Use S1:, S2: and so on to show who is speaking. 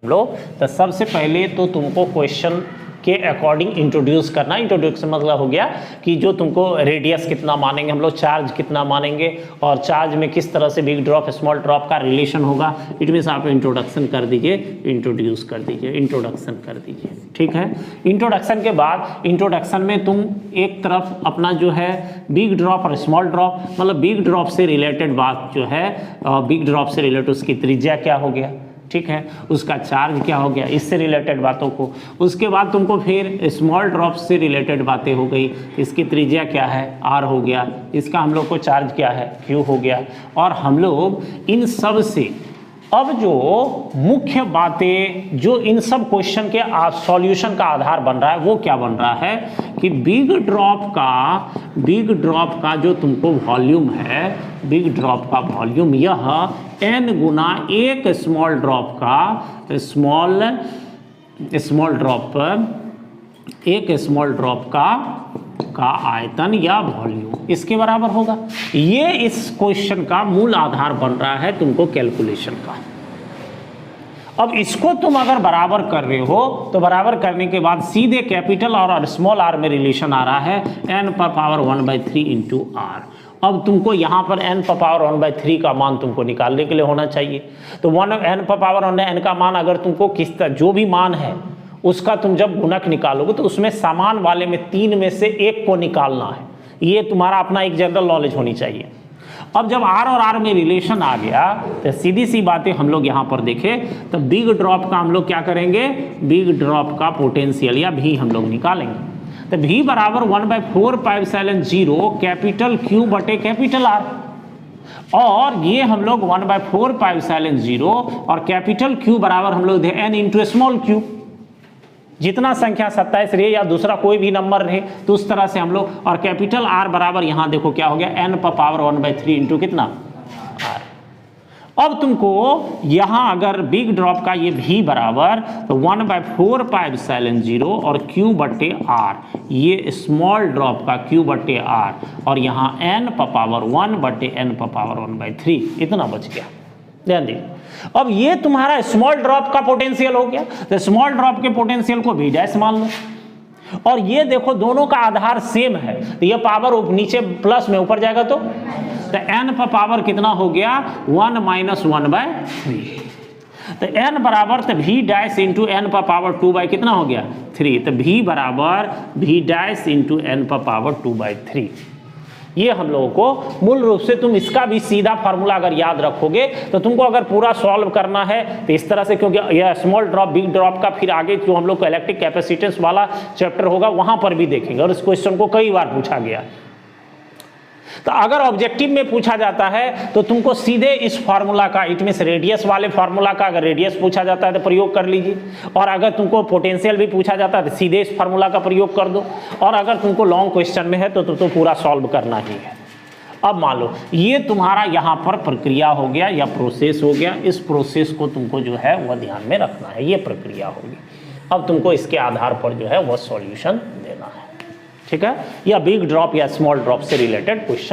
S1: हम लोग तो सबसे पहले तो तुमको क्वेश्चन के अकॉर्डिंग इंट्रोड्यूस करना। इंट्रोड्यूस मतलब हो गया कि जो तुमको रेडियस कितना मानेंगे हम लोग, चार्ज कितना मानेंगे, और चार्ज में किस तरह से बिग ड्रॉप स्मॉल ड्रॉप का रिलेशन होगा। इट मीन्स आप इंट्रोडक्शन कर दीजिए, इंट्रोड्यूस कर दीजिए, इंट्रोडक्शन कर दीजिए, ठीक है। इंट्रोडक्शन के बाद इंट्रोडक्शन में तुम एक तरफ अपना जो है बिग ड्रॉप और स्मॉल ड्रॉप, मतलब बिग ड्रॉप से रिलेटेड बात जो है, बिग ड्रॉप से रिलेटेड उसकी त्रिज्या क्या हो गया, ठीक है, उसका चार्ज क्या हो गया, इससे रिलेटेड बातों को। उसके बाद तुमको फिर स्मॉल ड्रॉप से रिलेटेड बातें हो गई, इसकी त्रिज्या क्या है, आर हो गया, इसका हम लोग को चार्ज क्या है, क्यू हो गया। और हम लोग इन सब से अब जो मुख्य बातें जो इन सब क्वेश्चन के सॉल्यूशन का आधार बन रहा है वो क्या बन रहा है कि बिग ड्रॉप का जो तुमको वॉल्यूम है, बिग ड्रॉप का वॉल्यूम यह n गुना एक स्मॉल ड्रॉप का स्मॉल ड्रॉप का आयतन या वॉल्यूम इसके बराबर होगा। ये इस क्वेश्चन का मूल आधार बन रहा है तुमको कैलकुलेशन का। अब इसको तुम अगर बराबर कर रहे हो तो बराबर करने के बाद सीधे कैपिटल और स्मॉल आर में रिलेशन आ रहा है n पर पावर 1/3 इंटू आर। अब तुमको यहाँ पर n पर पावर 1/3 का मान तुमको निकालने के लिए होना चाहिए। तो n पर पावर n का मान अगर तुमको किस तरह जो भी मान है उसका तुम जब गुणक निकालोगे तो उसमें समान वाले में 3 में से एक को निकालना है। ये तुम्हारा अपना एक जनरल नॉलेज होनी चाहिए। अब जब R और R में रिलेशन आ गया तो सीधी सी बातें हम लोग यहाँ पर देखें तो बिग ड्रॉप का हम लोग क्या करेंगे, बिग ड्रॉप का पोटेंशियल या भी हम लोग निकालेंगे। तो V बराबर 1/4πε0 कैपिटल Q बटे कैपिटल R, और ये हम लोग 1/4πε0 और कैपिटल Q बराबर हम लोग n इंटू स्मॉल q। जितना संख्या 27 रहे या दूसरा कोई भी नंबर रहे तो उस तरह से हम लोग, और कैपिटल R बराबर यहाँ देखो क्या हो गया n पर पावर 1/3 इंटू कितना R। अब तुमको यहाँ अगर बिग ड्रॉप का ये V बराबर तो 1/4πε0 और Q बटे R, ये स्मॉल ड्रॉप का Q बटे R, और यहाँ n पर पावर 1 बटे n पर पावर 1/3 इतना बच गया। ध्यान दीजिए। अब ये तुम्हारा स्मॉल ड्रॉप का पोटेंशियल हो गया, तो स्मॉल ड्रॉप के पोटेंशियल को भी डैश मान लो, और ये देखो दोनों का आधार सेम है तो ये पावर नीचे प्लस में ऊपर जाएगा तो n पर पावर कितना हो गया 1 - 1/3। तो n बराबर तो v डैश इंटू n पर पावर 2 कितना हो गया 3। तो v बराबर v डैश इंटू n पर पावर 2/3। ये हम लोगों को मूल रूप से तुम इसका भी सीधा फार्मूला अगर याद रखोगे तो तुमको अगर पूरा सॉल्व करना है तो इस तरह से, क्योंकि यह स्मॉल ड्रॉप बिग ड्रॉप का फिर आगे जो हम लोग को इलेक्ट्रिक कैपेसिटेंस वाला चैप्टर होगा वहां पर भी देखेंगे, और इस क्वेश्चन को कई बार पूछा गया। तो अगर ऑब्जेक्टिव में पूछा जाता है तो तुमको सीधे इस फार्मूला का, इट मींस रेडियस वाले फार्मूला का, अगर रेडियस पूछा जाता है तो प्रयोग कर लीजिए, और अगर तुमको पोटेंशियल भी पूछा जाता है तो सीधे इस फार्मूला का प्रयोग कर दो, और अगर तुमको लॉन्ग क्वेश्चन में है तो पूरा सॉल्व करना ही है। अब मान लो ये तुम्हारा यहाँ पर प्रक्रिया हो गया या प्रोसेस हो गया, इस प्रोसेस को तुमको जो है वह ध्यान में रखना है, ये प्रक्रिया होगी। अब तुमको इसके आधार पर जो है वह सॉल्यूशन देना है, ठीक है, या बिग ड्रॉप या स्मॉल ड्रॉप से रिलेटेड क्वेश्चन